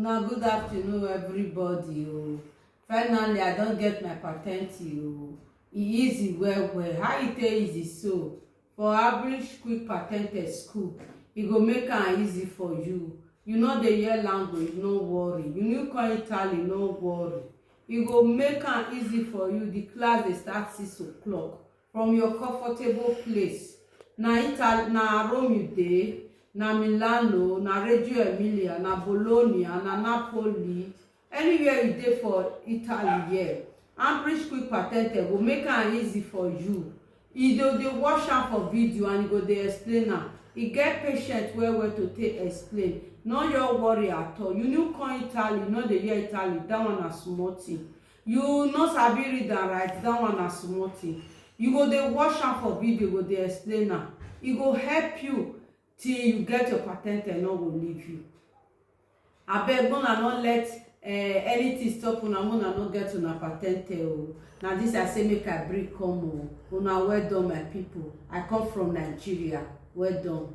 Now, good afternoon, everybody. Finally, I don't get my patente. It easy well. How it easy so? For Ambrish Quick Patente school, it go make it easy for you. You know the year language, no worry. You know call Italy, no worry. It go make it easy for you. The class they start 6 o'clock from your comfortable place. Na Italy, na Rome you dey. Na Milano, na Reggio Emilia, na Bologna, na Napoli, anywhere you dey for Italy here, Ambrish Quick Patente go make am easy for you. E dey watch am for video and e go dey explain am. E get patient well to take explain. No your worry at all. You no come Italy, you no dey hear Italy, that one na small thing. You no sabi read and write, that one na small thing. You go dey watch am for video, go dey explain am. E go help you till you get your patente and no go leave you. Abeg una no let anything stop una no get una patente o. Na this I say make I bring come o. Una well done my people. I come from Nigeria. Well done.